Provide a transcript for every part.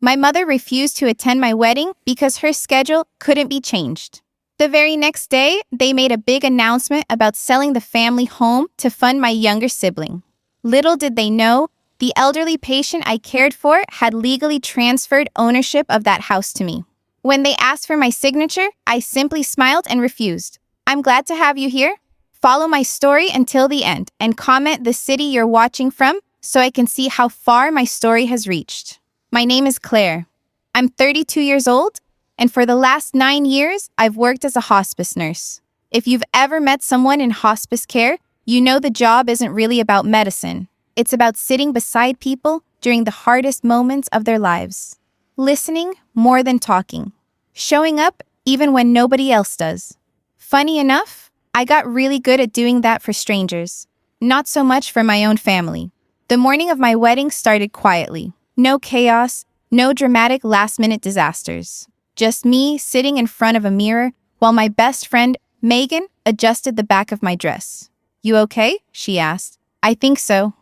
My mother refused to attend my wedding because her schedule couldn't be changed. The very next day, they made a big announcement about selling the family home to fund my younger sibling. Little did they know, the elderly patient I cared for had legally transferred ownership of that house to me. When they asked for my signature, I simply smiled and refused. I'm glad to have you here. Follow my story until the end and comment the city you're watching from so I can see how far my story has reached. My name is Claire. I'm 32 years old, and for the last 9 years, I've worked as a hospice nurse. If you've ever met someone in hospice care, you know the job isn't really about medicine. It's about sitting beside people during the hardest moments of their lives. Listening more than talking. Showing up even when nobody else does. Funny enough, I got really good at doing that for strangers. Not so much for my own family. The morning of my wedding started quietly. No chaos, no dramatic last-minute disasters. Just me sitting in front of a mirror while my best friend, Megan, adjusted the back of my dress. "You okay?" she asked. "I think so."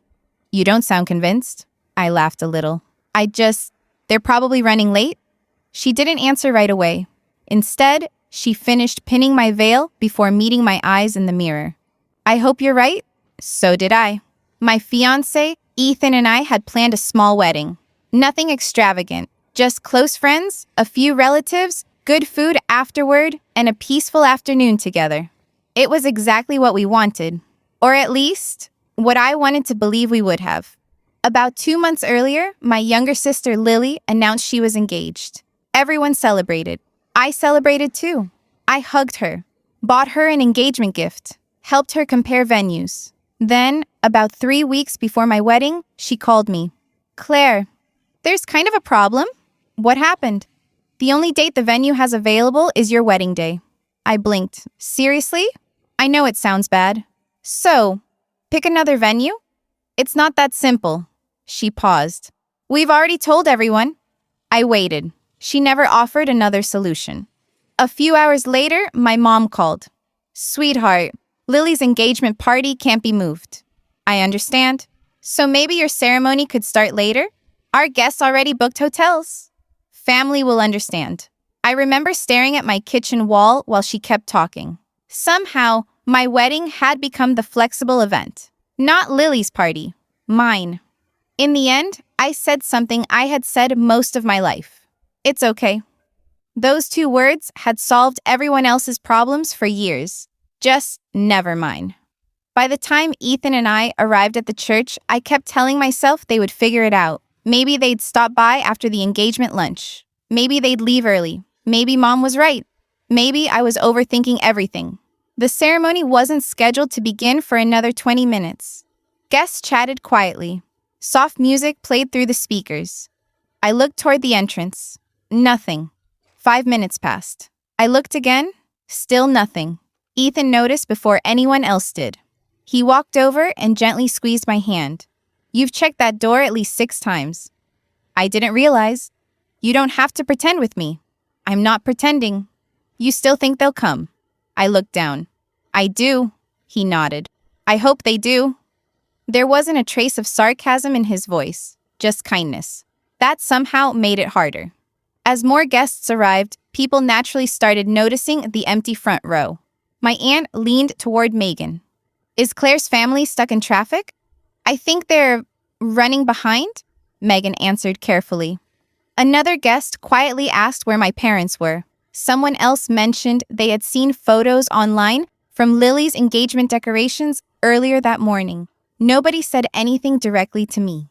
"You don't sound convinced." I laughed a little. They're probably running late." She didn't answer right away. Instead, she finished pinning my veil before meeting my eyes in the mirror. "I hope you're right." So did I. My fiancé, Ethan, and I had planned a small wedding. Nothing extravagant, just close friends, a few relatives, good food afterward, and a peaceful afternoon together. It was exactly what we wanted, or at least, what I wanted to believe we would have. About 2 months earlier, my younger sister Lily announced she was engaged. Everyone celebrated. I celebrated too. I hugged her, bought her an engagement gift, helped her compare venues. Then, about 3 weeks before my wedding, she called me. "Claire, there's kind of a problem." "What happened?" "The only date the venue has available is your wedding day." I blinked. "Seriously?" "I know it sounds bad." "So, pick another venue?" "It's not that simple." She paused. "We've already told everyone." I waited. She never offered another solution. A few hours later, my mom called. "Sweetheart, Lily's engagement party can't be moved." "I understand. So maybe your ceremony could start later? Our guests already booked hotels." "Family will understand." I remember staring at my kitchen wall while she kept talking. Somehow, my wedding had become the flexible event. Not Lily's party, mine. In the end, I said something I had said most of my life. "It's okay." Those 2 words had solved everyone else's problems for years. Just never mine. By the time Ethan and I arrived at the church, I kept telling myself they would figure it out. Maybe they'd stop by after the engagement lunch. Maybe they'd leave early. Maybe Mom was right. Maybe I was overthinking everything. The ceremony wasn't scheduled to begin for another 20 minutes. Guests chatted quietly. Soft music played through the speakers. I looked toward the entrance. Nothing. 5 minutes passed. I looked again. Still nothing. Ethan noticed before anyone else did. He walked over and gently squeezed my hand. "You've checked that door at least 6 times." "I didn't realize." "You don't have to pretend with me." "I'm not pretending." "You still think they'll come?" I looked down. "I do." He nodded. "I hope they do." There wasn't a trace of sarcasm in his voice, just kindness. That somehow made it harder. As more guests arrived, people naturally started noticing the empty front row. My aunt leaned toward Megan. "Is Claire's family stuck in traffic?" "I think they're running behind," Megan answered carefully. Another guest quietly asked where my parents were. Someone else mentioned they had seen photos online from Lily's engagement decorations earlier that morning. Nobody said anything directly to me.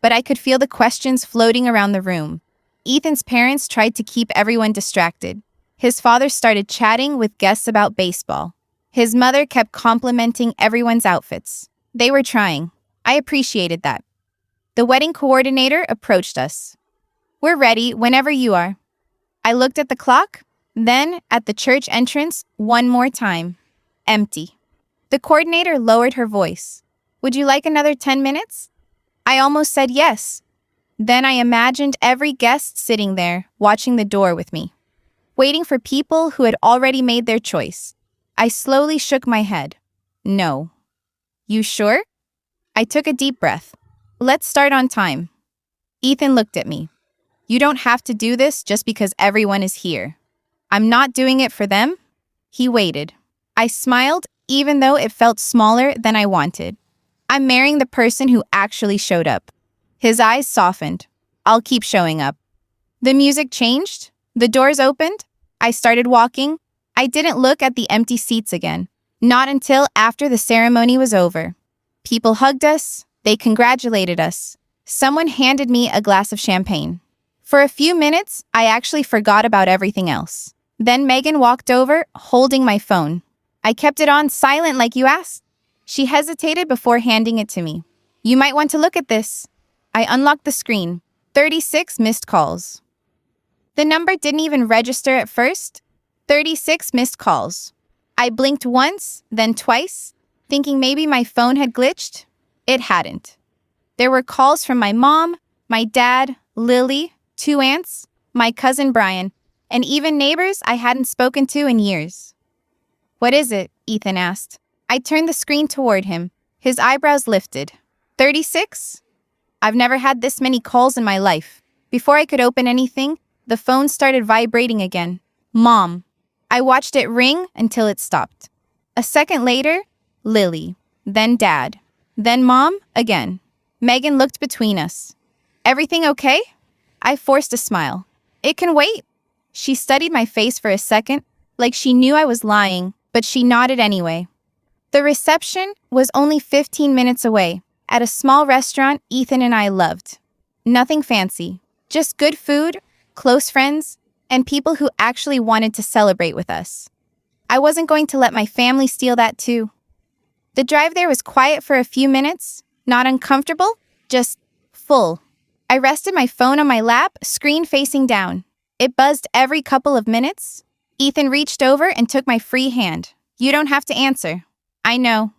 But I could feel the questions floating around the room. Ethan's parents tried to keep everyone distracted. His father started chatting with guests about baseball. His mother kept complimenting everyone's outfits. They were trying. I appreciated that. The wedding coordinator approached us. "We're ready whenever you are." I looked at the clock, then at the church entrance one more time. Empty. The coordinator lowered her voice. "Would you like another 10 minutes?" I almost said yes. Then I imagined every guest sitting there, watching the door with me, waiting for people who had already made their choice. I slowly shook my head. "No." "You sure?" I took a deep breath. "Let's start on time." Ethan looked at me. You don't have to do this just because everyone is here. I'm not doing it for them. He waited. I smiled, even though it felt smaller than I wanted. I'm marrying the person who actually showed up. His eyes softened. I'll keep showing up. The music changed. The doors opened. I started walking. I didn't look at the empty seats again. Not until after the ceremony was over. People hugged us. They congratulated us. Someone handed me a glass of champagne. For a few minutes, I actually forgot about everything else. Then Megan walked over, holding my phone. I kept it on silent like you asked. She hesitated before handing it to me. You might want to look at this. I unlocked the screen. 36 missed calls. The number didn't even register at first. 36 missed calls. I blinked once, then twice, thinking maybe my phone had glitched. It hadn't. There were calls from my mom, my dad, Lily, 2 aunts, my cousin Brian, and even neighbors I hadn't spoken to in years. What is it? Ethan asked. I turned the screen toward him. His eyebrows lifted. 36? I've never had this many calls in my life. Before I could open anything, the phone started vibrating again. Mom. I watched it ring until it stopped. A second later, Lily. Then Dad. Then Mom again. Megan looked between us. Everything okay? I forced a smile. It can wait. She studied my face for a second, like she knew I was lying, but she nodded anyway. The reception was only 15 minutes away, at a small restaurant Ethan and I loved. Nothing fancy, just good food, close friends, and people who actually wanted to celebrate with us. I wasn't going to let my family steal that too. The drive there was quiet for a few minutes, not uncomfortable, just full. I rested my phone on my lap, screen facing down. It buzzed every couple of minutes. Ethan reached over and took my free hand. You don't have to answer. I know.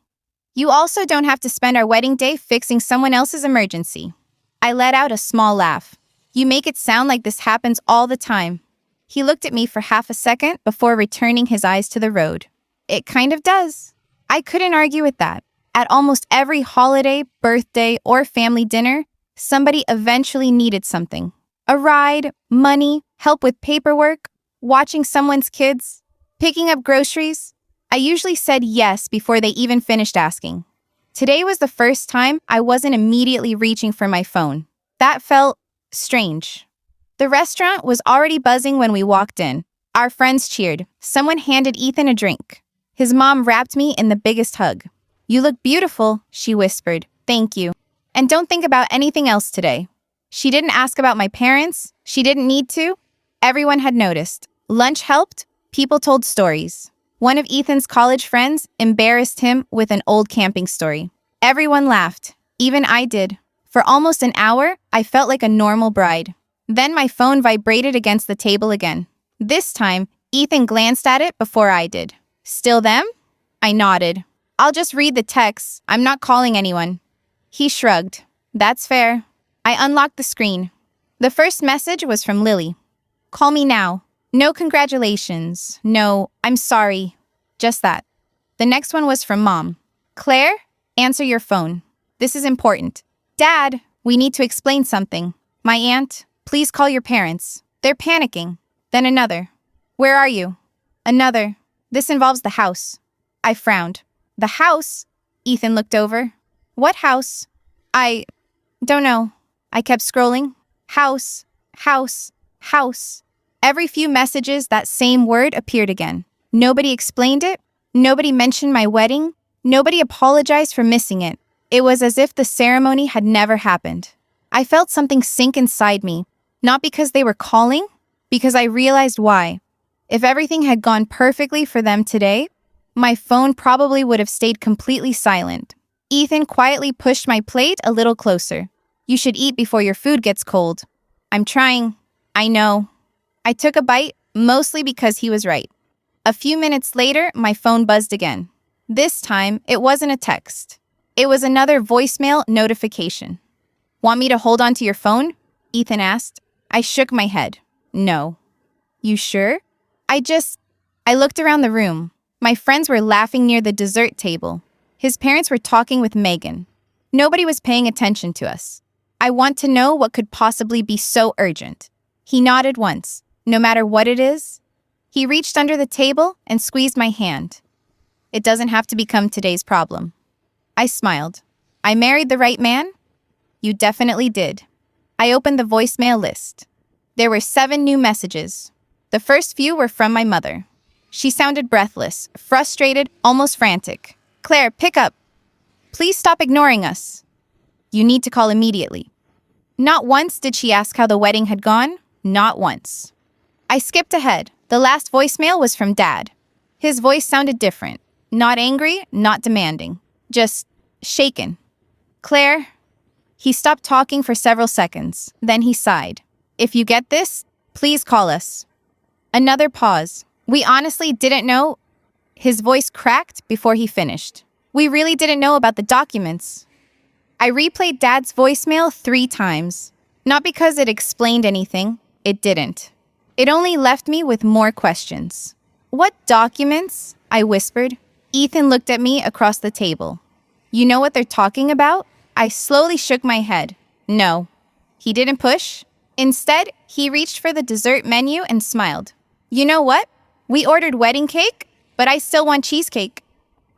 You also don't have to spend our wedding day fixing someone else's emergency. I let out a small laugh. You make it sound like this happens all the time. He looked at me for half a second before returning his eyes to the road. It kind of does. I couldn't argue with that. At almost every holiday, birthday, or family dinner, somebody eventually needed something. A ride, money, help with paperwork, watching someone's kids, picking up groceries. I usually said yes before they even finished asking. Today was the first time I wasn't immediately reaching for my phone. That felt strange. The restaurant was already buzzing when we walked in. Our friends cheered. Someone handed Ethan a drink. His mom wrapped me in the biggest hug. You look beautiful, she whispered. Thank you. And don't think about anything else today. She didn't ask about my parents. She didn't need to. Everyone had noticed. Lunch helped. People told stories. One of Ethan's college friends embarrassed him with an old camping story. Everyone laughed. Even I did. For almost an hour, I felt like a normal bride. Then my phone vibrated against the table again. This time, Ethan glanced at it before I did. Still them? I nodded. I'll just read the text. I'm not calling anyone. He shrugged. That's fair. I unlocked the screen. The first message was from Lily. Call me now. No congratulations. No, I'm sorry. Just that. The next one was from Mom. Claire, answer your phone. This is important. Dad, we need to explain something. My aunt, please call your parents. They're panicking. Then another. Where are you? Another. This involves the house. I frowned. The house? Ethan looked over. What house? I don't know. I kept scrolling. House, house, house. Every few messages, that same word appeared again. Nobody explained it. Nobody mentioned my wedding. Nobody apologized for missing it. It was as if the ceremony had never happened. I felt something sink inside me, not because they were calling, because I realized why. If everything had gone perfectly for them today, my phone probably would have stayed completely silent. Ethan quietly pushed my plate a little closer. You should eat before your food gets cold. I'm trying. I know. I took a bite, mostly because he was right. A few minutes later, my phone buzzed again. This time, it wasn't a text. It was another voicemail notification. Want me to hold on to your phone? Ethan asked. I shook my head. No. You sure? I looked around the room. My friends were laughing near the dessert table. His parents were talking with Megan. Nobody was paying attention to us. I want to know what could possibly be so urgent. He nodded once. No matter what it is. He reached under the table and squeezed my hand. It doesn't have to become today's problem. I smiled. I married the right man? You definitely did. I opened the voicemail list. There were 7 new messages. The first few were from my mother. She sounded breathless, frustrated, almost frantic. Claire, pick up. Please stop ignoring us. You need to call immediately. Not once did she ask how the wedding had gone. Not once. I skipped ahead. The last voicemail was from Dad. His voice sounded different. Not angry, not demanding. Just shaken. Claire. He stopped talking for several seconds. Then he sighed. If you get this, please call us. Another pause. We honestly didn't know. His voice cracked before he finished. We really didn't know about the documents. I replayed Dad's voicemail 3 times. Not because it explained anything. It didn't. It only left me with more questions. What documents? I whispered. Ethan looked at me across the table. You know what they're talking about? I slowly shook my head. No. He didn't push. Instead, he reached for the dessert menu and smiled. You know what? We ordered wedding cake, but I still want cheesecake.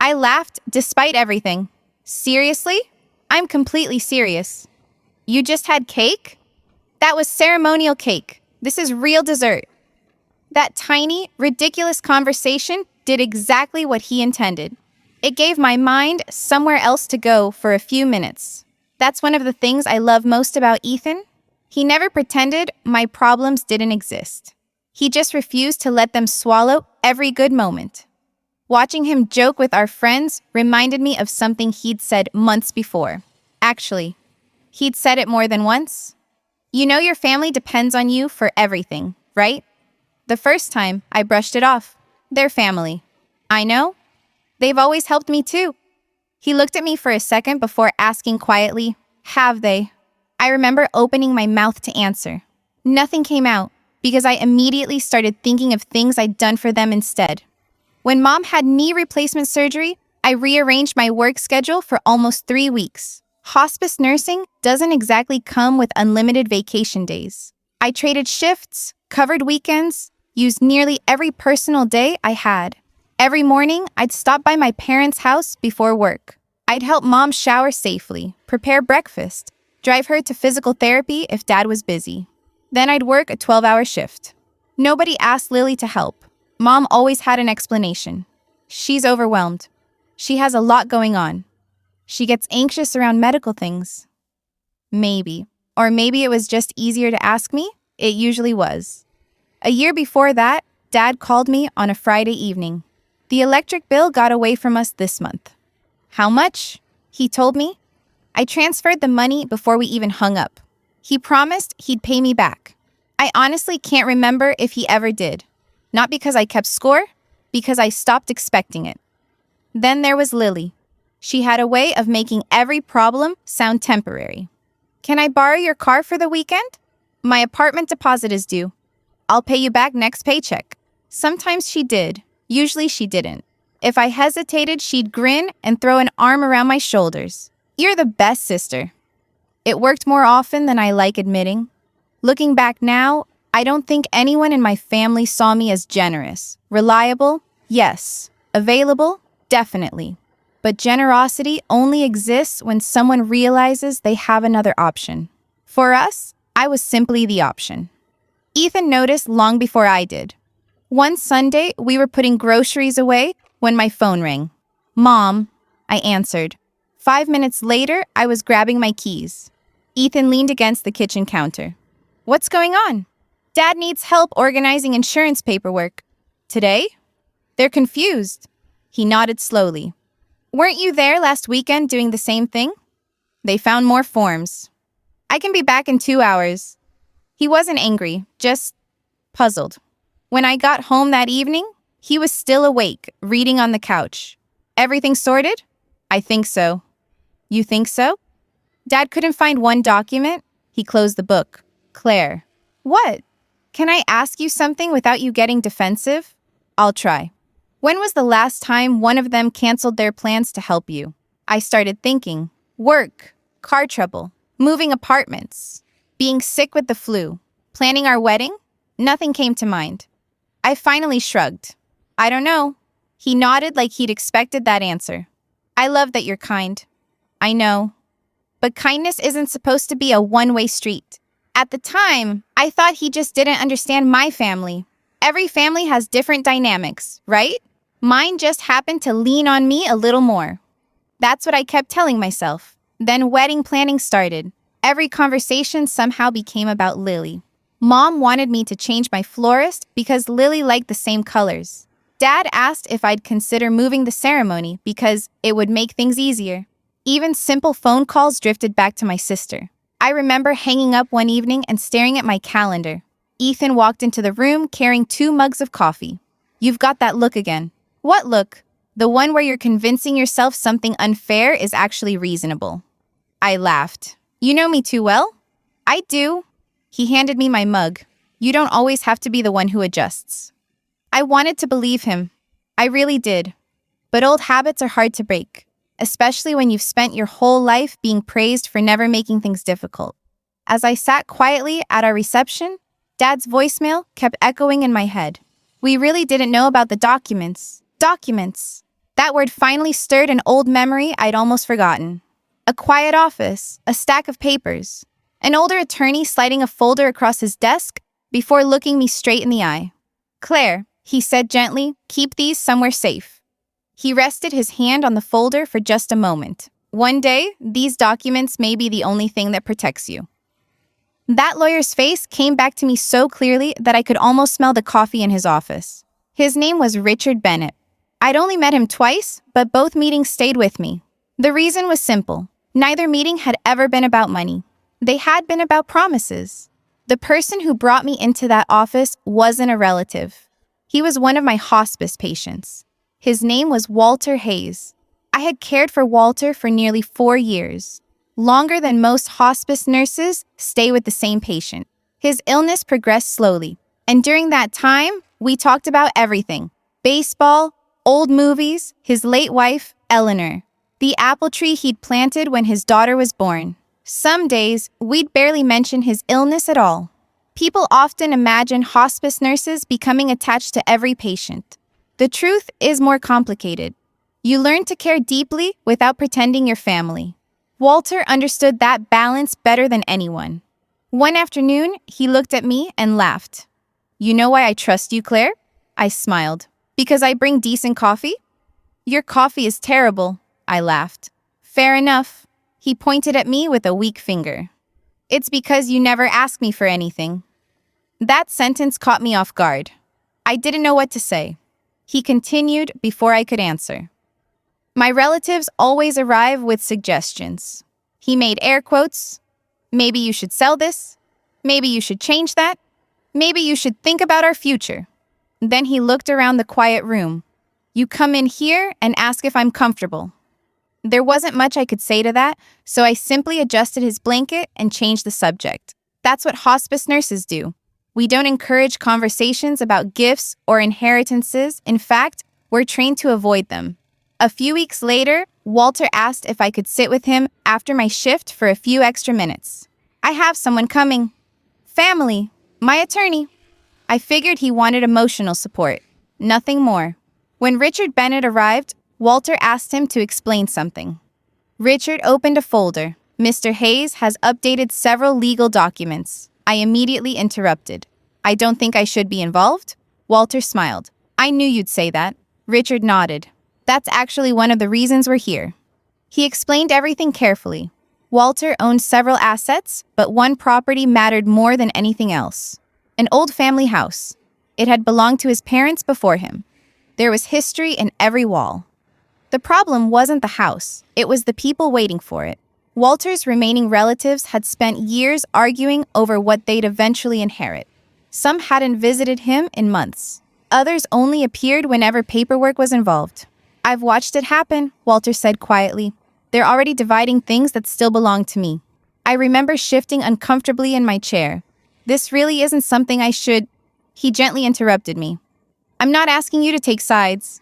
I laughed despite everything. Seriously? I'm completely serious. You just had cake? That was ceremonial cake. This is real dessert. That tiny, ridiculous conversation did exactly what he intended. It gave my mind somewhere else to go for a few minutes. That's one of the things I love most about Ethan. He never pretended my problems didn't exist. He just refused to let them swallow every good moment. Watching him joke with our friends reminded me of something he'd said months before. Actually, he'd said it more than once. You know your family depends on you for everything, right? The first time, I brushed it off. They're family. I know. They've always helped me too. He looked at me for a second before asking quietly, have they? I remember opening my mouth to answer. Nothing came out because I immediately started thinking of things I'd done for them instead. When Mom had knee replacement surgery, I rearranged my work schedule for almost 3 weeks. Hospice nursing doesn't exactly come with unlimited vacation days. I traded shifts, covered weekends, used nearly every personal day I had. Every morning, I'd stop by my parents' house before work. I'd help Mom shower safely, prepare breakfast, drive her to physical therapy if Dad was busy. Then I'd work a 12-hour shift. Nobody asked Lily to help. Mom always had an explanation. She's overwhelmed. She has a lot going on. She gets anxious around medical things. Maybe. Or maybe it was just easier to ask me. It usually was. A year before that, Dad called me on a Friday evening. The electric bill got away from us this month. How much? He told me. I transferred the money before we even hung up. He promised he'd pay me back. I honestly can't remember if he ever did. Not because I kept score, because I stopped expecting it. Then there was Lily. She had a way of making every problem sound temporary. Can I borrow your car for the weekend? My apartment deposit is due. I'll pay you back next paycheck. Sometimes she did. Usually she didn't. If I hesitated, she'd grin and throw an arm around my shoulders. You're the best sister. It worked more often than I like admitting. Looking back now, I don't think anyone in my family saw me as generous. Reliable? Yes. Available? Definitely. But generosity only exists when someone realizes they have another option. For us, I was simply the option. Ethan noticed long before I did. One Sunday, we were putting groceries away when my phone rang. Mom, I answered. 5 minutes later, I was grabbing my keys. Ethan leaned against the kitchen counter. What's going on? Dad needs help organizing insurance paperwork. Today? They're confused. He nodded slowly. Weren't you there last weekend doing the same thing? They found more forms. I can be back in 2 hours. He wasn't angry, just puzzled. When I got home that evening, he was still awake, reading on the couch. Everything sorted? I think so. You think so? Dad couldn't find one document. He closed the book. Claire. What? Can I ask you something without you getting defensive? I'll try. When was the last time one of them canceled their plans to help you? I started thinking. Work, car trouble, moving apartments, being sick with the flu. Planning our wedding? Nothing came to mind. I finally shrugged. I don't know. He nodded like he'd expected that answer. I love that you're kind. I know. But kindness isn't supposed to be a one-way street. At the time, I thought he just didn't understand my family. Every family has different dynamics, right? Mine just happened to lean on me a little more. That's what I kept telling myself. Then wedding planning started. Every conversation somehow became about Lily. Mom wanted me to change my florist because Lily liked the same colors. Dad asked if I'd consider moving the ceremony because it would make things easier. Even simple phone calls drifted back to my sister. I remember hanging up one evening and staring at my calendar. Ethan walked into the room carrying 2 mugs of coffee. You've got that look again. What look? The one where you're convincing yourself something unfair is actually reasonable. I laughed. You know me too well? I do. He handed me my mug. You don't always have to be the one who adjusts. I wanted to believe him. I really did. But old habits are hard to break, especially when you've spent your whole life being praised for never making things difficult. As I sat quietly at our reception, Dad's voicemail kept echoing in my head. We really didn't know about the documents. Documents. That word finally stirred an old memory I'd almost forgotten. A quiet office, a stack of papers, an older attorney sliding a folder across his desk before looking me straight in the eye. Claire, he said gently, keep these somewhere safe. He rested his hand on the folder for just a moment. One day, these documents may be the only thing that protects you. That lawyer's face came back to me so clearly that I could almost smell the coffee in his office. His name was Richard Bennett. I'd only met him twice, but both meetings stayed with me. The reason was simple. Neither meeting had ever been about money. They had been about promises. The person who brought me into that office wasn't a relative. He was one of my hospice patients. His name was Walter Hayes. I had cared for Walter for nearly 4 years, longer than most hospice nurses stay with the same patient. His illness progressed slowly, and during that time, we talked about everything. Baseball, old movies, his late wife, Eleanor, the apple tree he'd planted when his daughter was born. Some days, we'd barely mention his illness at all. People often imagine hospice nurses becoming attached to every patient. The truth is more complicated. You learn to care deeply without pretending you're family. Walter understood that balance better than anyone. One afternoon, he looked at me and laughed. You know why I trust you, Claire? I smiled. Because I bring decent coffee? Your coffee is terrible, I laughed. Fair enough. He pointed at me with a weak finger. It's because you never ask me for anything. That sentence caught me off guard. I didn't know what to say. He continued before I could answer. My relatives always arrive with suggestions. He made air quotes. Maybe you should sell this. Maybe you should change that. Maybe you should think about our future. Then he looked around the quiet room. You come in here and ask if I'm comfortable. There wasn't much I could say to that, so I simply adjusted his blanket and changed the subject. That's what hospice nurses do. We don't encourage conversations about gifts or inheritances. In fact, we're trained to avoid them. A few weeks later, Walter asked if I could sit with him after my shift for a few extra minutes. I have someone coming. Family. My attorney. I figured he wanted emotional support. Nothing more. When Richard Bennett arrived, Walter asked him to explain something. Richard opened a folder. Mr. Hayes has updated several legal documents. I immediately interrupted. I don't think I should be involved? Walter smiled. I knew you'd say that. Richard nodded. That's actually one of the reasons we're here. He explained everything carefully. Walter owned several assets, but one property mattered more than anything else. An old family house. It had belonged to his parents before him. There was history in every wall. The problem wasn't the house, it was the people waiting for it. Walter's remaining relatives had spent years arguing over what they'd eventually inherit. Some hadn't visited him in months. Others only appeared whenever paperwork was involved. I've watched it happen, Walter said quietly. They're already dividing things that still belong to me. I remember shifting uncomfortably in my chair. This really isn't something I should... He gently interrupted me. I'm not asking you to take sides.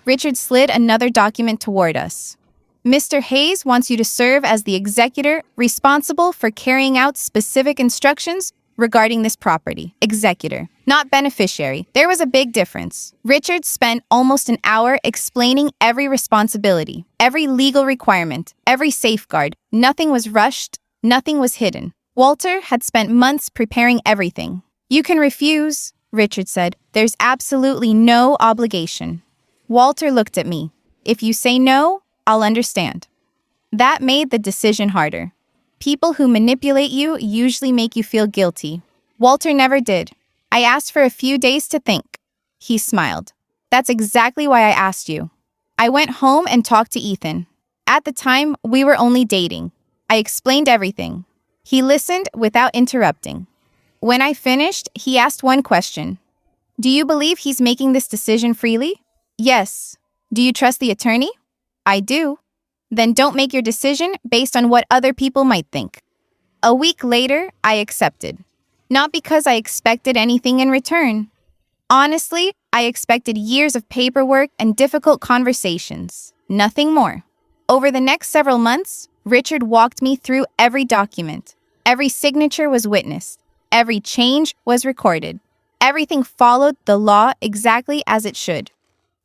Richard slid another document toward us. Mr. Hayes wants you to serve as the executor responsible for carrying out specific instructions regarding this property. Executor, not beneficiary. There was a big difference. Richard spent almost an hour explaining every responsibility, every legal requirement, every safeguard. Nothing was rushed, nothing was hidden. Walter had spent months preparing everything. You can refuse, Richard said. There's absolutely no obligation. Walter looked at me. If you say no, I'll understand. That made the decision harder. People who manipulate you usually make you feel guilty. Walter never did. I asked for a few days to think. He smiled. That's exactly why I asked you. I went home and talked to Ethan. At the time, we were only dating. I explained everything. He listened without interrupting. When I finished, he asked one question. Do you believe he's making this decision freely? Yes. Do you trust the attorney? I do. Then don't make your decision based on what other people might think. A week later, I accepted. Not because I expected anything in return. Honestly, I expected years of paperwork and difficult conversations. Nothing more. Over the next several months, Richard walked me through every document. Every signature was witnessed. Every change was recorded. Everything followed the law exactly as it should.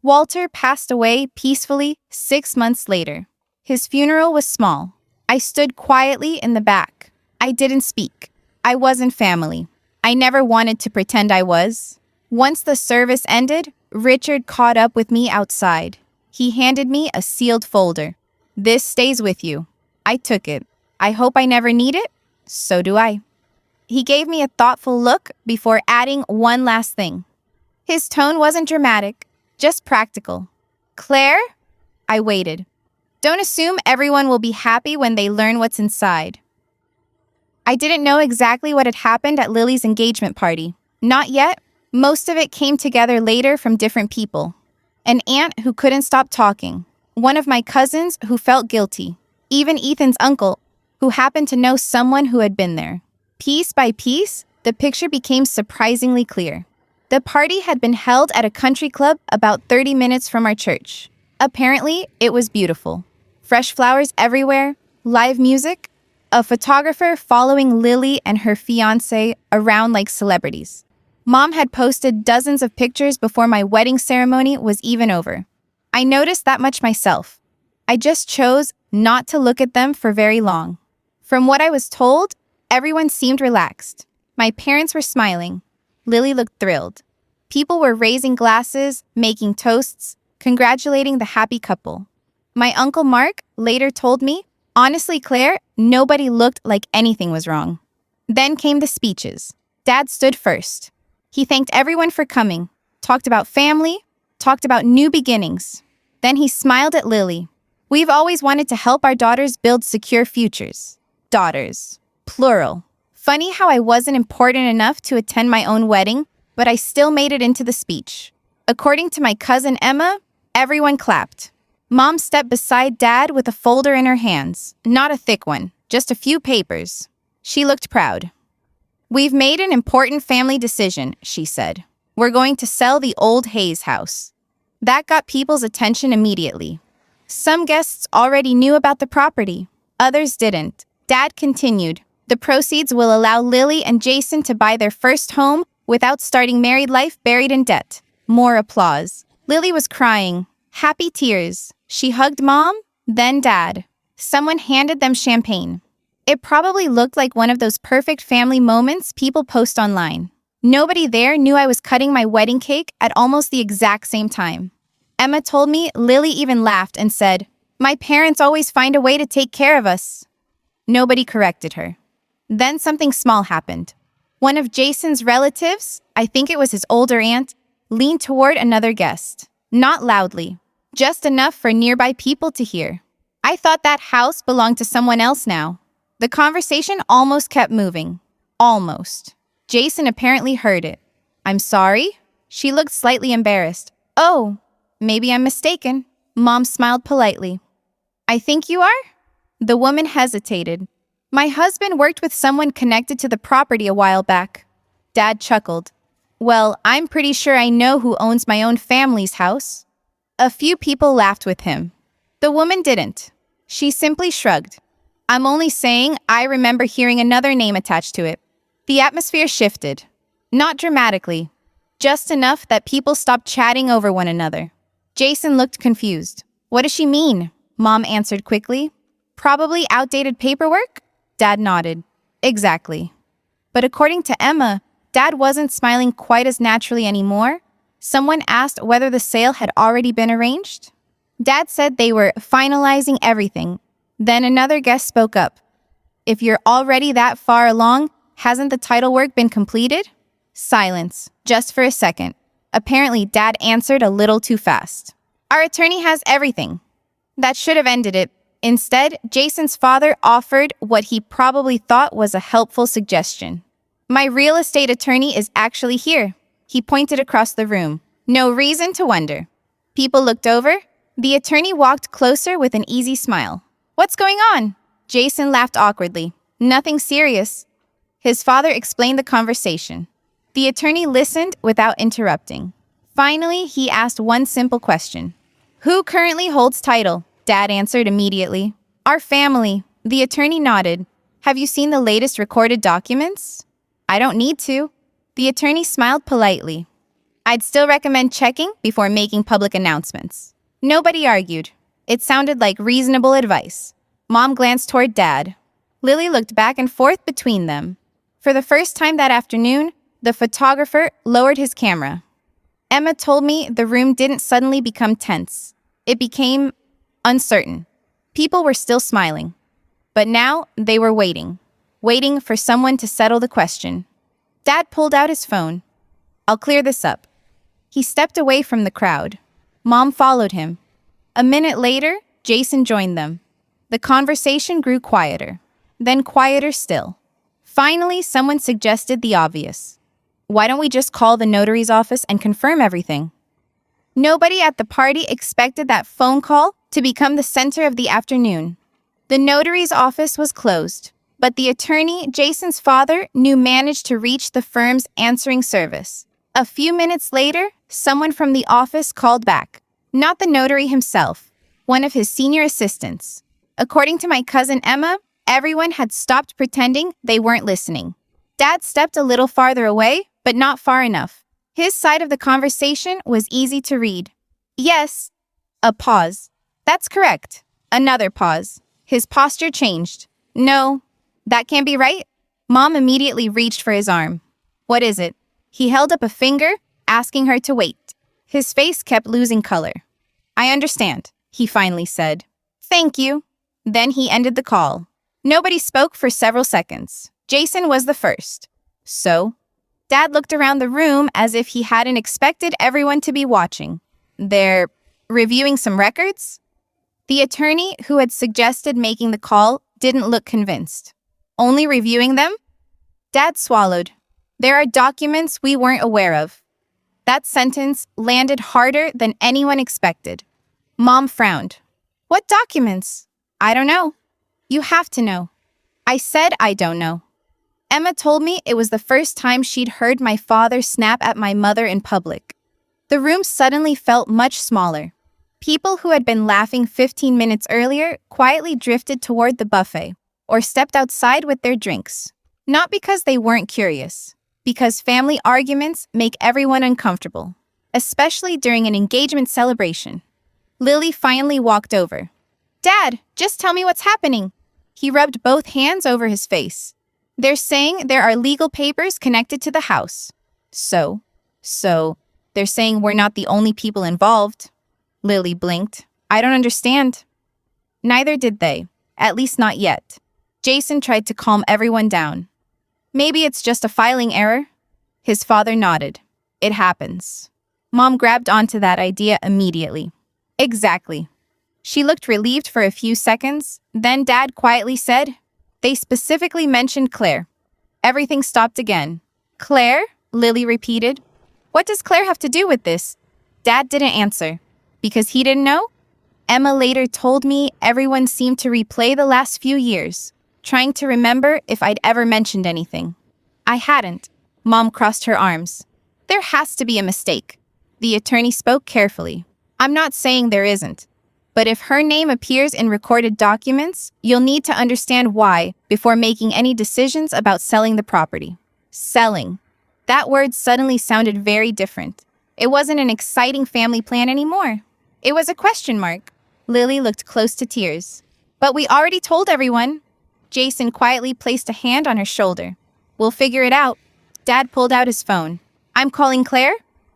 Walter passed away peacefully 6 months later. His funeral was small. I stood quietly in the back. I didn't speak. I wasn't family. I never wanted to pretend I was. Once the service ended, Richard caught up with me outside. He handed me a sealed folder. This stays with you. I took it. I hope I never need it. So do I. He gave me a thoughtful look before adding one last thing. His tone wasn't dramatic, just practical. Claire? I waited. Don't assume everyone will be happy when they learn what's inside. I didn't know exactly what had happened at Lily's engagement party. Not yet. Most of it came together later from different people. An aunt who couldn't stop talking. One of my cousins who felt guilty. Even Ethan's uncle, who happened to know someone who had been there. Piece by piece, the picture became surprisingly clear. The party had been held at a country club about 30 minutes from our church. Apparently, it was beautiful. Fresh flowers everywhere, live music, a photographer following Lily and her fiancé around like celebrities. Mom had posted dozens of pictures before my wedding ceremony was even over. I noticed that much myself. I just chose not to look at them for very long. From what I was told, everyone seemed relaxed. My parents were smiling. Lily looked thrilled. People were raising glasses, making toasts, congratulating the happy couple. My Uncle Mark later told me, honestly, Claire, nobody looked like anything was wrong. Then came the speeches. Dad stood first. He thanked everyone for coming, talked about family, talked about new beginnings. Then he smiled at Lily. We've always wanted to help our daughters build secure futures. Daughters. Plural. Funny how I wasn't important enough to attend my own wedding, but I still made it into the speech. According to my cousin Emma, everyone clapped. Mom stepped beside Dad with a folder in her hands. Not a thick one, just a few papers. She looked proud. We've made an important family decision, she said. We're going to sell the old Hayes house. That got people's attention immediately. Some guests already knew about the property. Others didn't. Dad continued. The proceeds will allow Lily and Jason to buy their first home without starting married life buried in debt. More applause. Lily was crying. Happy tears. She hugged Mom, then Dad. Someone handed them champagne. It probably looked like one of those perfect family moments people post online. Nobody there knew I was cutting my wedding cake at almost the exact same time. Emma told me Lily even laughed and said, "My parents always find a way to take care of us." Nobody corrected her. Then something small happened. One of Jason's relatives, I think it was his older aunt, leaned toward another guest. Not loudly, just enough for nearby people to hear. I thought that house belonged to someone else now. The conversation almost kept moving. Almost. Jason apparently heard it. "I'm sorry?" She looked slightly embarrassed. "Oh, maybe I'm mistaken." Mom smiled politely. "I think you are?" The woman hesitated. "My husband worked with someone connected to the property a while back." Dad chuckled. "Well, I'm pretty sure I know who owns my own family's house." A few people laughed with him. The woman didn't. She simply shrugged. "I'm only saying I remember hearing another name attached to it. The atmosphere shifted. Not dramatically, just enough that people stopped chatting over one another. Jason looked confused. What does she mean? Mom answered quickly. Probably outdated paperwork? Dad nodded. Exactly. But according to Emma, Dad wasn't smiling quite as naturally anymore. Someone asked whether the sale had already been arranged. Dad said they were finalizing everything. Then another guest spoke up. If you're already that far along, hasn't the title work been completed? Silence, just for a second. Apparently, Dad answered a little too fast. Our attorney has everything. That should have ended it. Instead, Jason's father offered what he probably thought was a helpful suggestion. My real estate attorney is actually here. He pointed across the room. No reason to wonder. People looked over. The attorney walked closer with an easy smile. What's going on? Jason laughed awkwardly. Nothing serious. His father explained the conversation. The attorney listened without interrupting. Finally, he asked one simple question. Who currently holds title? Dad answered immediately. Our family. The attorney nodded. Have you seen the latest recorded documents? I don't need to. The attorney smiled politely. I'd still recommend checking before making public announcements. Nobody argued. It sounded like reasonable advice. Mom glanced toward Dad. Lily looked back and forth between them. For the first time that afternoon, the photographer lowered his camera. Emma told me the room didn't suddenly become tense. It became uncertain. People were still smiling. But now they were waiting for someone to settle the question. Dad pulled out his phone. I'll clear this up. He stepped away from the crowd. Mom followed him. A minute later, Jason joined them. The conversation grew quieter, then quieter still. Finally, someone suggested the obvious. Why don't we just call the notary's office and confirm everything? Nobody at the party expected that phone call to become the center of the afternoon. The notary's office was closed, but the attorney, Jason's father, managed to reach the firm's answering service. A few minutes later, someone from the office called back. Not the notary himself, one of his senior assistants. According to my cousin Emma, everyone had stopped pretending they weren't listening. Dad stepped a little farther away, but not far enough. His side of the conversation was easy to read. Yes. A pause. That's correct. Another pause. His posture changed. No, that can't be right. Mom immediately reached for his arm. What is it? He held up a finger, asking her to wait. His face kept losing color. I understand, he finally said. Thank you. Then he ended the call. Nobody spoke for several seconds. Jason was the first. So? Dad looked around the room as if he hadn't expected everyone to be watching. They're reviewing some records? The attorney who had suggested making the call didn't look convinced. Only reviewing them? Dad swallowed. There are documents we weren't aware of. That sentence landed harder than anyone expected. Mom frowned. What documents? I don't know. You have to know. I said I don't know. Emma told me it was the first time she'd heard my father snap at my mother in public. The room suddenly felt much smaller. People who had been laughing 15 minutes earlier quietly drifted toward the buffet or stepped outside with their drinks. Not because they weren't curious, because family arguments make everyone uncomfortable, especially during an engagement celebration. Lily finally walked over. Dad, just tell me what's happening. He rubbed both hands over his face. They're saying there are legal papers connected to the house. So, they're saying we're not the only people involved. Lily blinked. I don't understand. Neither did they, at least not yet. Jason tried to calm everyone down. Maybe it's just a filing error. His father nodded. It happens. Mom grabbed onto that idea immediately. Exactly. She looked relieved for a few seconds, then Dad quietly said, they specifically mentioned Claire. Everything stopped again. Claire? Lily repeated. What does Claire have to do with this? Dad didn't answer. Because he didn't know? Emma later told me everyone seemed to replay the last few years, trying to remember if I'd ever mentioned anything. I hadn't. Mom crossed her arms. There has to be a mistake. The attorney spoke carefully. I'm not saying there isn't. But if her name appears in recorded documents, you'll need to understand why before making any decisions about selling the property. Selling. That word suddenly sounded very different. It wasn't an exciting family plan anymore. It was a question mark. Lily looked close to tears. But we already told everyone. Jason quietly placed a hand on her shoulder. We'll figure it out. Dad pulled out his phone. I'm calling Claire?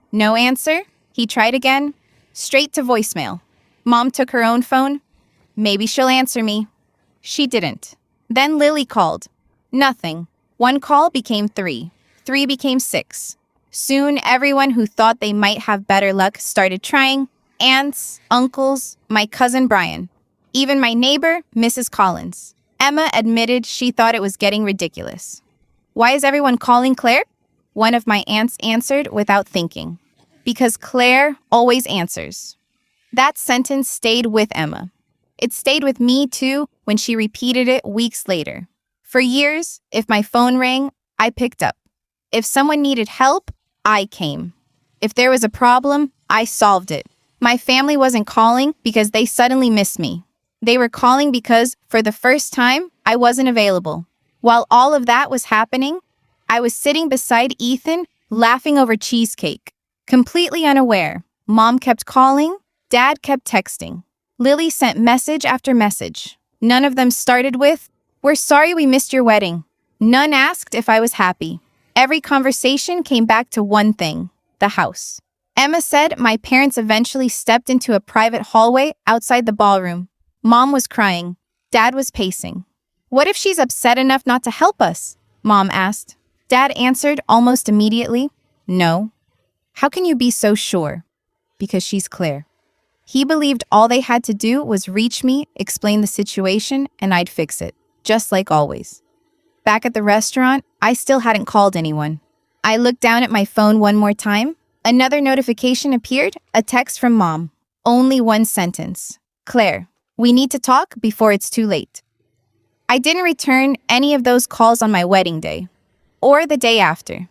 No answer. He tried again. Straight to voicemail. Mom took her own phone. Maybe she'll answer me. She didn't. Then Lily called. Nothing. One call became 3. 3 became 6. Soon, everyone who thought they might have better luck started trying. Aunts, uncles, my cousin Brian. Even my neighbor, Mrs. Collins. Emma admitted she thought it was getting ridiculous. Why is everyone calling Claire? One of my aunts answered without thinking. Because Claire always answers. That sentence stayed with Emma. It stayed with me too when she repeated it weeks later. For years, if my phone rang, I picked up. If someone needed help, I came. If there was a problem, I solved it. My family wasn't calling because they suddenly missed me. They were calling because, for the first time, I wasn't available. While all of that was happening, I was sitting beside Ethan, laughing over cheesecake. Completely unaware. Mom kept calling. Dad kept texting. Lily sent message after message. None of them started with, "We're sorry we missed your wedding." None asked if I was happy. Every conversation came back to one thing, the house. Emma said my parents eventually stepped into a private hallway outside the ballroom. Mom was crying. Dad was pacing. What if she's upset enough not to help us? Mom asked. Dad answered almost immediately, no. How can you be so sure? Because she's Claire. He believed all they had to do was reach me, explain the situation, and I'd fix it, just like always. Back at the restaurant, I still hadn't called anyone. I looked down at my phone one more time. Another notification appeared, a text from Mom. Only one sentence. Claire, we need to talk before it's too late. I didn't return any of those calls on my wedding day, or the day after.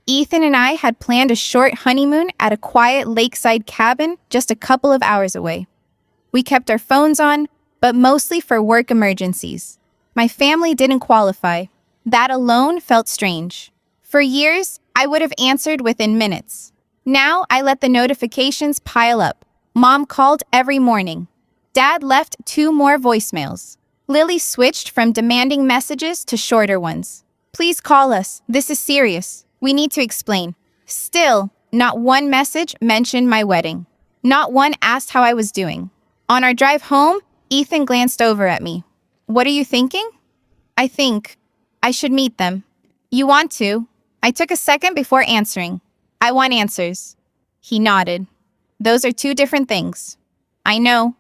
Ethan and I had planned a short honeymoon at a quiet lakeside cabin just a couple of hours away. We kept our phones on, but mostly for work emergencies. My family didn't qualify. That alone felt strange. For years, I would have answered within minutes. Now, I let the notifications pile up. Mom called every morning. Dad left 2 more voicemails. Lily switched from demanding messages to shorter ones. Please call us. This is serious. We need to explain. Still, not one message mentioned my wedding. Not one asked how I was doing. On our drive home, Ethan glanced over at me. What are you thinking? I think I should meet them. You want to? I took a second before answering. I want answers. He nodded. Those are 2 different things. I know.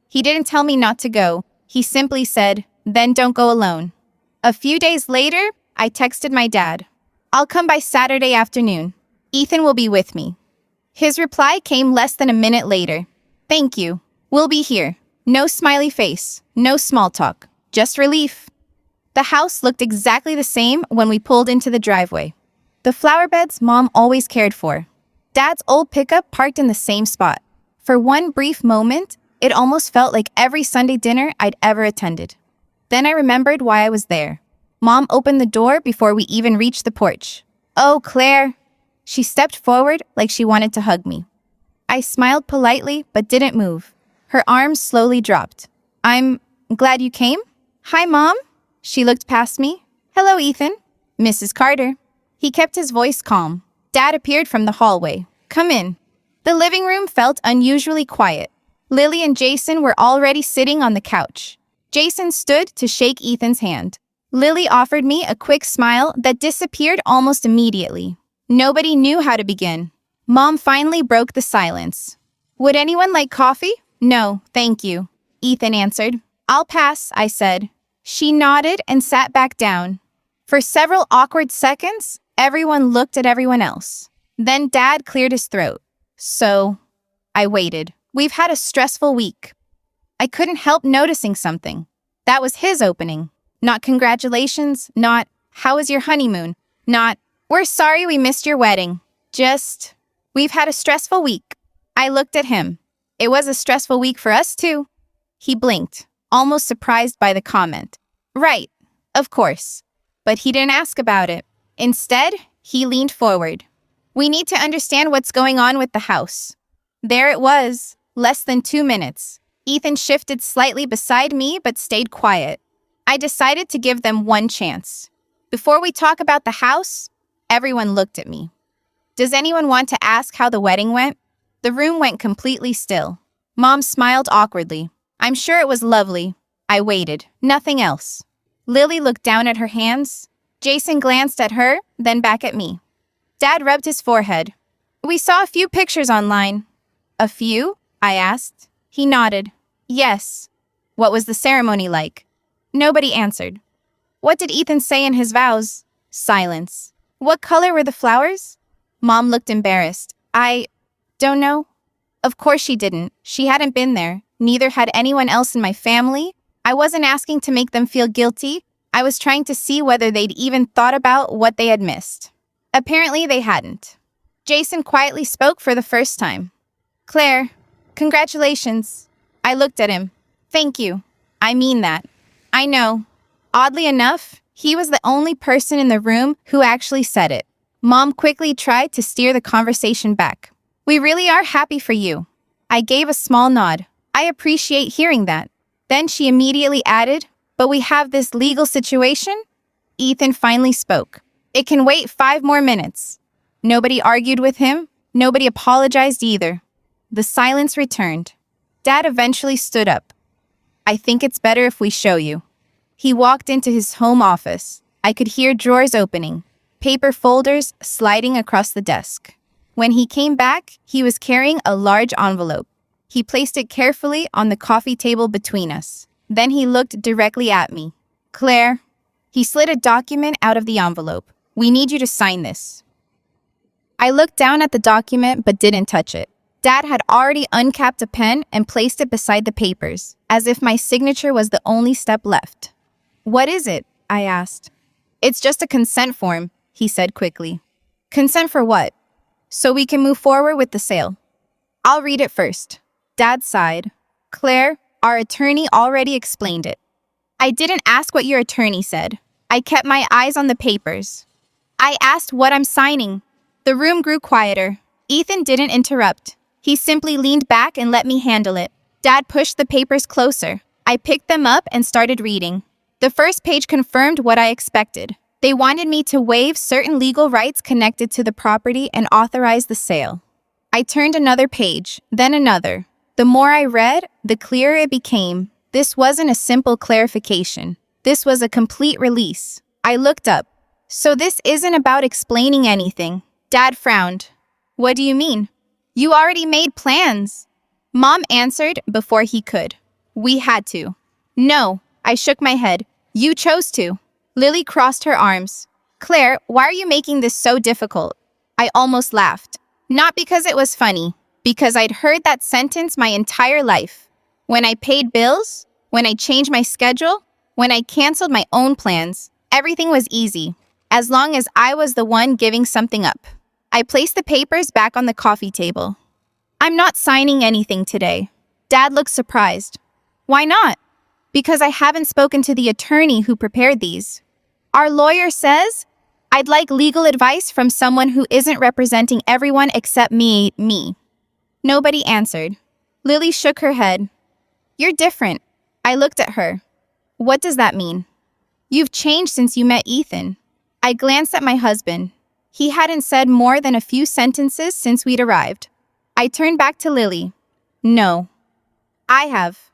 He didn't tell me not to go. He simply said, then don't go alone. A few days later, I texted my dad. I'll come by Saturday afternoon. Ethan will be with me. His reply came less than a minute later. Thank you. We'll be here. No smiley face. No small talk. Just relief. The house looked exactly the same when we pulled into the driveway. The flower beds Mom always cared for. Dad's old pickup parked in the same spot. For one brief moment, it almost felt like every Sunday dinner I'd ever attended. Then I remembered why I was there. Mom opened the door before we even reached the porch. Oh, Claire. She stepped forward like she wanted to hug me. I smiled politely but didn't move. Her arms slowly dropped. I'm glad you came. Hi, Mom. She looked past me. Hello, Ethan. Mrs. Carter. He kept his voice calm. Dad appeared from the hallway. Come in. The living room felt unusually quiet. Lily and Jason were already sitting on the couch. Jason stood to shake Ethan's hand. Lily offered me a quick smile that disappeared almost immediately. Nobody knew how to begin. Mom finally broke the silence. Would anyone like coffee? No, thank you, Ethan answered. I'll pass, I said. She nodded and sat back down. For several awkward seconds, everyone looked at everyone else. Then Dad cleared his throat. So, I waited. We've had a stressful week. I couldn't help noticing something. That was his opening. Not congratulations, not, how was your honeymoon? Not, we're sorry we missed your wedding. Just, we've had a stressful week. I looked at him. It was a stressful week for us too. He blinked, almost surprised by the comment. Right, of course. But he didn't ask about it. Instead, he leaned forward. We need to understand what's going on with the house. There it was, less than 2 minutes. Ethan shifted slightly beside me but stayed quiet. I decided to give them one chance. Before we talk about the house, everyone looked at me. Does anyone want to ask how the wedding went? The room went completely still. Mom smiled awkwardly. I'm sure it was lovely. I waited. Nothing else. Lily looked down at her hands. Jason glanced at her, then back at me. Dad rubbed his forehead. We saw a few pictures online. A few? I asked. He nodded. Yes. What was the ceremony like? Nobody answered. What did Ethan say in his vows? Silence. What color were the flowers? Mom looked embarrassed. I don't know. Of course she didn't. She hadn't been there. Neither had anyone else in my family. I wasn't asking to make them feel guilty. I was trying to see whether they'd even thought about what they had missed. Apparently they hadn't. Jason quietly spoke for the first time. Claire, congratulations. I looked at him. Thank you. I mean that. I know. Oddly enough, he was the only person in the room who actually said it. Mom quickly tried to steer the conversation back. We really are happy for you. I gave a small nod. I appreciate hearing that. Then she immediately added, but we have this legal situation? Ethan finally spoke. It can wait 5 more minutes. Nobody argued with him. Nobody apologized either. The silence returned. Dad eventually stood up. I think it's better if we show you. He walked into his home office. I could hear drawers opening, paper folders sliding across the desk. When he came back, he was carrying a large envelope. He placed it carefully on the coffee table between us. Then he looked directly at me. Claire, he slid a document out of the envelope. We need you to sign this. I looked down at the document but didn't touch it. Dad had already uncapped a pen and placed it beside the papers, as if my signature was the only step left. What is it? I asked. It's just a consent form, he said quickly. Consent for what? So we can move forward with the sale. I'll read it first. Dad sighed. Claire, our attorney already explained it. I didn't ask what your attorney said. I kept my eyes on the papers. I asked what I'm signing. The room grew quieter. Ethan didn't interrupt. He simply leaned back and let me handle it. Dad pushed the papers closer. I picked them up and started reading. The first page confirmed what I expected. They wanted me to waive certain legal rights connected to the property and authorize the sale. I turned another page, then another. The more I read, the clearer it became. This wasn't a simple clarification. This was a complete release. I looked up. So this isn't about explaining anything. Dad frowned. What do you mean? You already made plans. Mom answered before he could. We had to. No, I shook my head. You chose to. Lily crossed her arms. Claire, why are you making this so difficult? I almost laughed. Not because it was funny, because I'd heard that sentence my entire life. When I paid bills, when I changed my schedule, when I canceled my own plans, everything was easy, as long as I was the one giving something up. I placed the papers back on the coffee table. I'm not signing anything today. Dad looked surprised. Why not? Because I haven't spoken to the attorney who prepared these. Our lawyer says, I'd like legal advice from someone who isn't representing everyone except me. Nobody answered. Lily shook her head. You're different. I looked at her. What does that mean? You've changed since you met Ethan. I glanced at my husband. He hadn't said more than a few sentences since we'd arrived. I turned back to Lily. No. I have.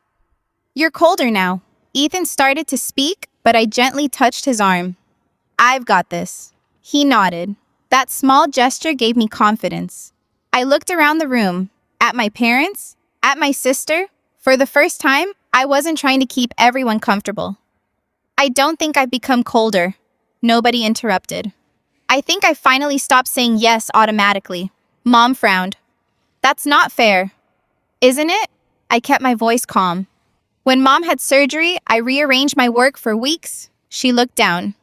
You're colder now. Ethan started to speak, but I gently touched his arm. I've got this. He nodded. That small gesture gave me confidence. I looked around the room, at my parents, at my sister. For the first time, I wasn't trying to keep everyone comfortable. I don't think I've become colder. Nobody interrupted. I think I finally stopped saying yes automatically. Mom frowned. That's not fair. Isn't it? I kept my voice calm. When Mom had surgery, I rearranged my work for weeks. She looked down.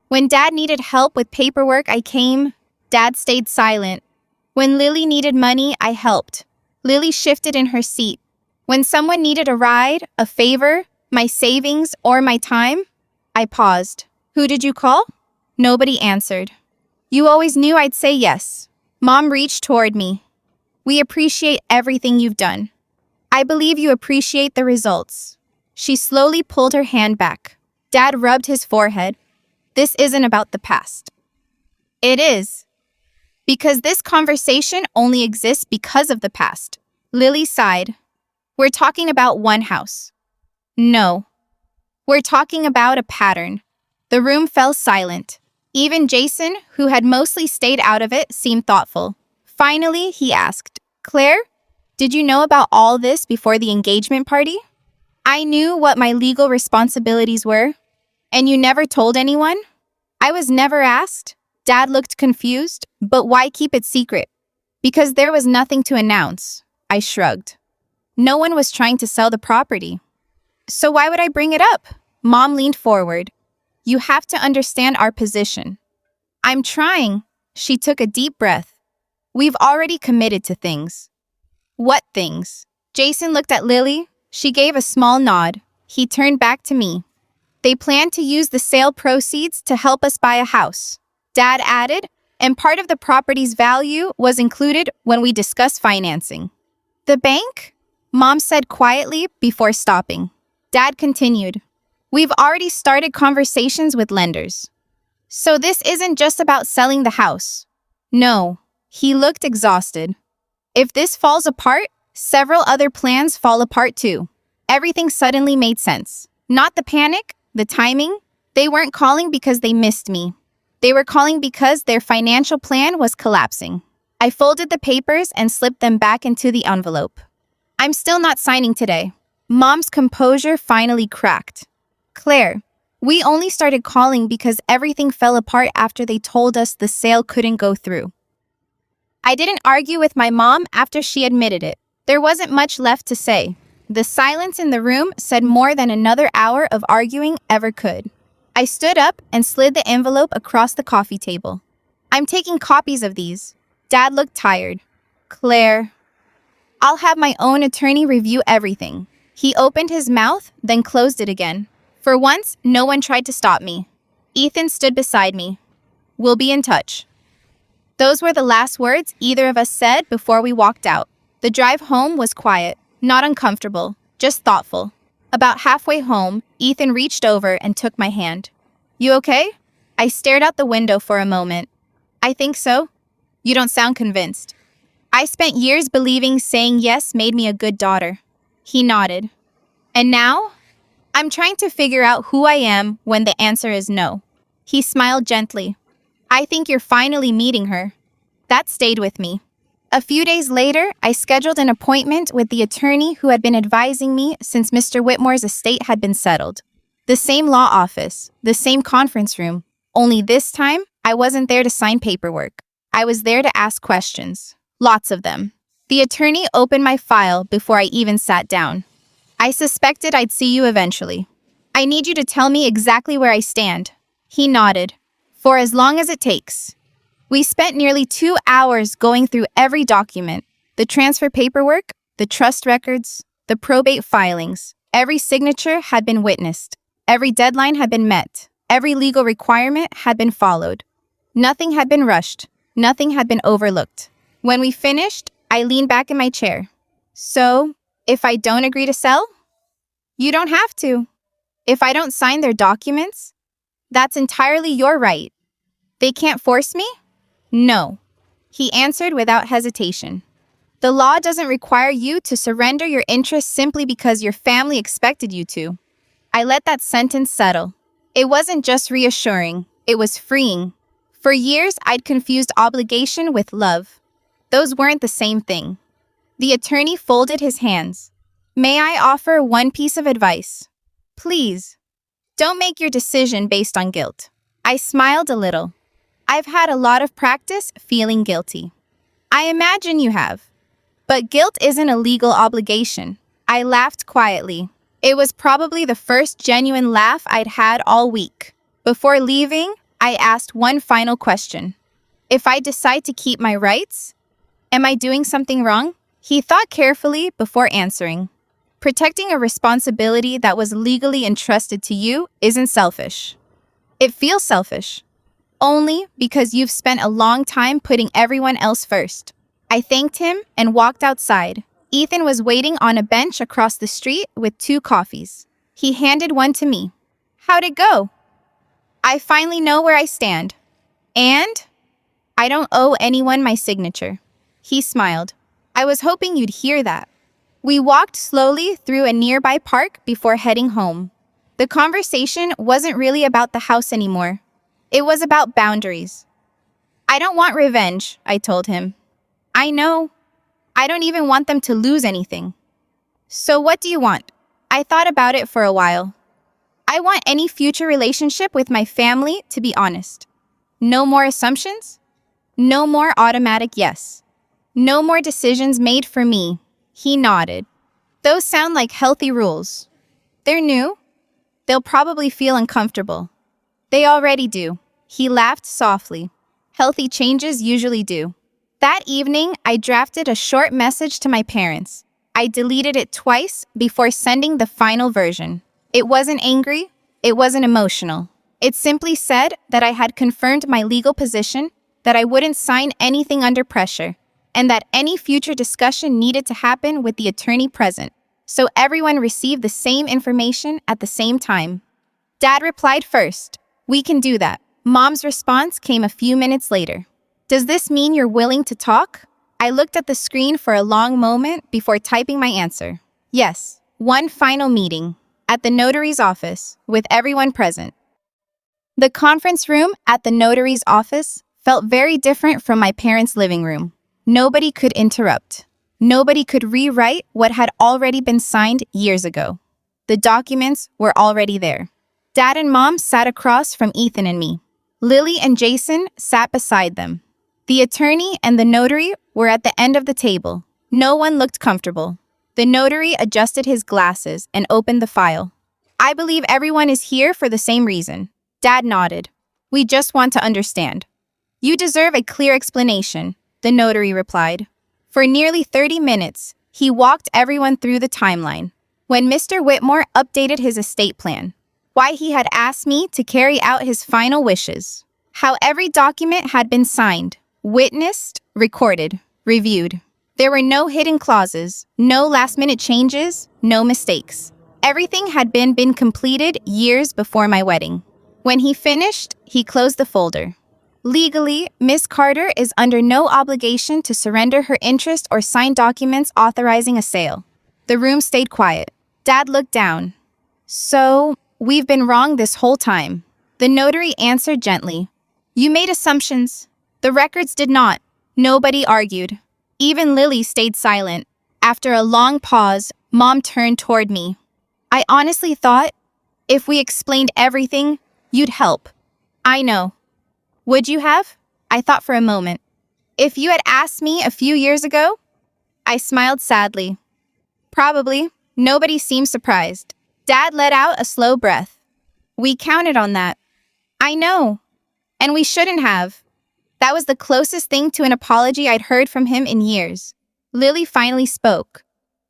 When Dad needed help with paperwork, I came. Dad stayed silent. When Lily needed money, I helped. Lily shifted in her seat. When someone needed a ride, a favor, my savings, or my time, I paused. Who did you call? Nobody answered. You always knew I'd say yes. Mom reached toward me. We appreciate everything you've done. I believe you appreciate the results. She slowly pulled her hand back. Dad rubbed his forehead. This isn't about the past. It is. Because this conversation only exists because of the past. Lily sighed. We're talking about one house. No. We're talking about a pattern. The room fell silent. Even Jason, who had mostly stayed out of it, seemed thoughtful. Finally, he asked, Claire, did you know about all this before the engagement party? I knew what my legal responsibilities were. And you never told anyone? I was never asked. Dad looked confused, but why keep it secret? Because there was nothing to announce. I shrugged. No one was trying to sell the property. So why would I bring it up? Mom leaned forward. You have to understand our position. I'm trying. She took a deep breath. We've already committed to things. What things? Jason looked at Lily. She gave a small nod. He turned back to me. They plan to use the sale proceeds to help us buy a house. Dad added, and part of the property's value was included when we discussed financing. The bank? Mom said quietly before stopping. Dad continued. We've already started conversations with lenders. So this isn't just about selling the house. No. He looked exhausted. If this falls apart, several other plans fall apart too. Everything suddenly made sense. Not the panic, the timing. They weren't calling because they missed me. They were calling because their financial plan was collapsing. I folded the papers and slipped them back into the envelope. I'm still not signing today. Mom's composure finally cracked. Claire, we only started calling because everything fell apart after they told us the sale couldn't go through. I didn't argue with my mom after she admitted it. There wasn't much left to say. The silence in the room said more than another hour of arguing ever could. I stood up and slid the envelope across the coffee table. I'm taking copies of these. Dad looked tired. Claire, I'll have my own attorney review everything. He opened his mouth, then closed it again. For once, no one tried to stop me. Ethan stood beside me. We'll be in touch. Those were the last words either of us said before we walked out. The drive home was quiet, not uncomfortable, just thoughtful. About halfway home, Ethan reached over and took my hand. You okay? I stared out the window for a moment. I think so. You don't sound convinced. I spent years believing saying yes made me a good daughter. He nodded. And now? I'm trying to figure out who I am when the answer is no. He smiled gently. I think you're finally meeting her. That stayed with me. A few days later, I scheduled an appointment with the attorney who had been advising me since Mr. Whitmore's estate had been settled. The same law office, the same conference room, only this time, I wasn't there to sign paperwork. I was there to ask questions. Lots of them. The attorney opened my file before I even sat down. I suspected I'd see you eventually. I need you to tell me exactly where I stand. He nodded. For as long as it takes. We spent nearly 2 hours going through every document, the transfer paperwork, the trust records, the probate filings. Every signature had been witnessed. Every deadline had been met. Every legal requirement had been followed. Nothing had been rushed. Nothing had been overlooked. When we finished, I leaned back in my chair. So, if I don't agree to sell? You don't have to. If I don't sign their documents, that's entirely your right. They can't force me? No. He answered without hesitation. The law doesn't require you to surrender your interests simply because your family expected you to. I let that sentence settle. It wasn't just reassuring, it was freeing. For years, I'd confused obligation with love. Those weren't the same thing. The attorney folded his hands. May I offer one piece of advice? Please, don't make your decision based on guilt. I smiled a little. I've had a lot of practice feeling guilty. I imagine you have. But guilt isn't a legal obligation. I laughed quietly. It was probably the first genuine laugh I'd had all week. Before leaving, I asked one final question. If I decide to keep my rights, am I doing something wrong? He thought carefully before answering. Protecting a responsibility that was legally entrusted to you isn't selfish. It feels selfish. only because you've spent a long time putting everyone else first. I thanked him and walked outside. Ethan was waiting on a bench across the street with 2 coffees. He handed one to me. How'd it go? I finally know where I stand. And I don't owe anyone my signature. He smiled. I was hoping you'd hear that. We walked slowly through a nearby park before heading home. The conversation wasn't really about the house anymore. It was about boundaries. I don't want revenge, I told him. I know. I don't even want them to lose anything. So what do you want? I thought about it for a while. I want any future relationship with my family to be honest. No more assumptions. No more automatic yes. No more decisions made for me. He nodded. Those sound like healthy rules. They're new. They'll probably feel uncomfortable. They already do. He laughed softly. Healthy changes usually do. That evening, I drafted a short message to my parents. I deleted it twice before sending the final version. It wasn't angry. It wasn't emotional. It simply said that I had confirmed my legal position, that I wouldn't sign anything under pressure, and that any future discussion needed to happen with the attorney present, so everyone received the same information at the same time. Dad replied first. We can do that. Mom's response came a few minutes later. Does this mean you're willing to talk? I looked at the screen for a long moment before typing my answer. Yes, one final meeting at the notary's office with everyone present. The conference room at the notary's office felt very different from my parents' living room. Nobody could interrupt. Nobody could rewrite what had already been signed years ago. The documents were already there. Dad and Mom sat across from Ethan and me. Lily and Jason sat beside them. The attorney and the notary were at the end of the table. No one looked comfortable. The notary adjusted his glasses and opened the file. I believe everyone is here for the same reason. Dad nodded. We just want to understand. You deserve a clear explanation, the notary replied. For nearly 30 minutes, he walked everyone through the timeline. When Mr. Whitmore updated his estate plan, why he had asked me to carry out his final wishes, how every document had been signed, witnessed, recorded, reviewed. There were no hidden clauses, no last-minute changes, no mistakes. Everything had been completed years before my wedding. When he finished, he closed the folder. Legally, Miss Carter is under no obligation to surrender her interest or sign documents authorizing a sale. The room stayed quiet. Dad looked down. So, we've been wrong this whole time. The notary answered gently. You made assumptions. The records did not. Nobody argued. Even Lily stayed silent. After a long pause, Mom turned toward me. I honestly thought, if we explained everything, you'd help. I know. Would you have? I thought for a moment. If you had asked me a few years ago? I smiled sadly. Probably. Nobody seemed surprised. Dad let out a slow breath. We counted on that. I know. And we shouldn't have. That was the closest thing to an apology I'd heard from him in years. Lily finally spoke.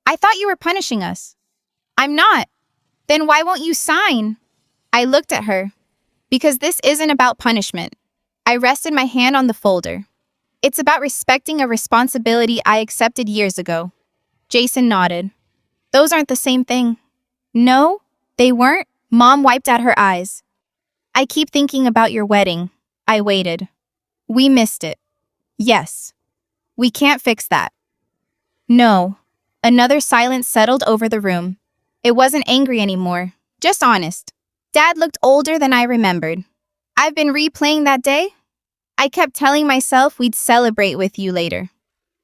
I thought you were punishing us. I'm not. Then why won't you sign? I looked at her. Because this isn't about punishment. I rested my hand on the folder. It's about respecting a responsibility I accepted years ago. Jason nodded. Those aren't the same thing. No, they weren't. Mom wiped at her eyes. I keep thinking about your wedding. I waited. We missed it. Yes. We can't fix that. No. Another silence settled over the room. It wasn't angry anymore, just honest. Dad looked older than I remembered. I've been replaying that day. I kept telling myself we'd celebrate with you later.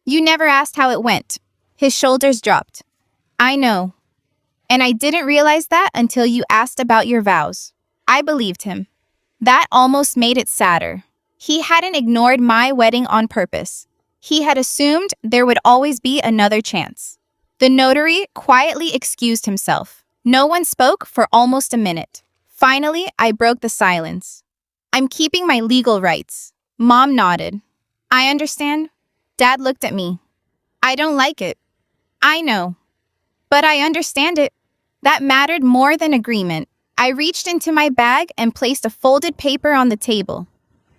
You never asked how it went. His shoulders dropped. I know. And I didn't realize that until you asked about your vows. I believed him. That almost made it sadder. He hadn't ignored my wedding on purpose. He had assumed there would always be another chance. The notary quietly excused himself. No one spoke for almost a minute. Finally, I broke the silence. I'm keeping my legal rights. Mom nodded. I understand. Dad looked at me. I don't like it. I know. But I understand it. That mattered more than agreement. I reached into my bag and placed a folded paper on the table.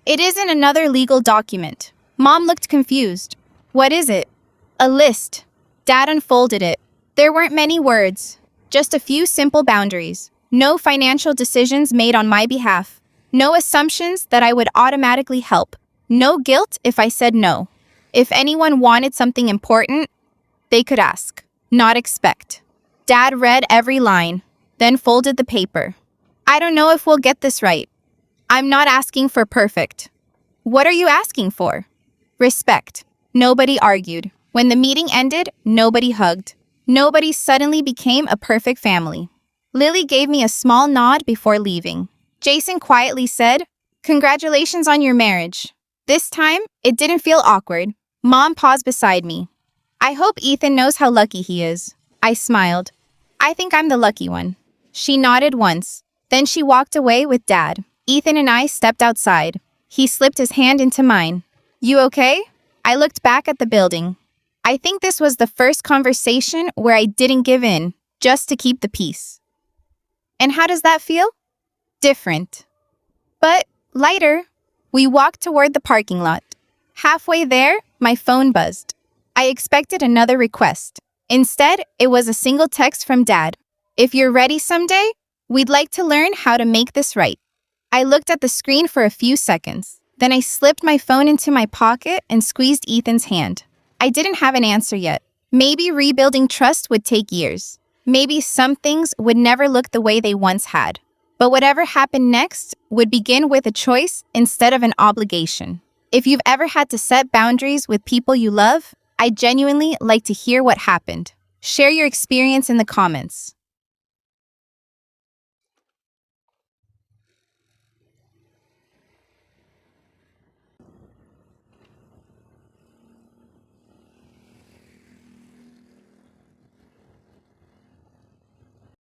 It isn't another legal document. Mom looked confused. What is it? A list. Dad unfolded it. There weren't many words, just a few simple boundaries. No financial decisions made on my behalf. No assumptions that I would automatically help. No guilt if I said no. If anyone wanted something important, they could ask, not expect. Dad read every line, then folded the paper. I don't know if we'll get this right. I'm not asking for perfect. What are you asking for? Respect. Nobody argued. When the meeting ended, nobody hugged. Nobody suddenly became a perfect family. Lily gave me a small nod before leaving. Jason quietly said, "Congratulations on your marriage." This time, it didn't feel awkward. Mom paused beside me. "I hope Ethan knows how lucky he is." I smiled. "I think I'm the lucky one." She nodded once. Then she walked away with Dad. Ethan and I stepped outside. He slipped his hand into mine. "You okay?" I looked back at the building. I think this was the first conversation where I didn't give in, just to keep the peace. And how does that feel? Different. But lighter. We walked toward the parking lot. Halfway there, my phone buzzed. I expected another request. Instead, it was a single text from Dad. "If you're ready someday, we'd like to learn how to make this right." I looked at the screen for a few seconds. Then I slipped my phone into my pocket and squeezed Ethan's hand. I didn't have an answer yet. Maybe rebuilding trust would take years. Maybe some things would never look the way they once had. But whatever happened next would begin with a choice instead of an obligation. If you've ever had to set boundaries with people you love, I'd genuinely like to hear what happened. Share your experience in the comments.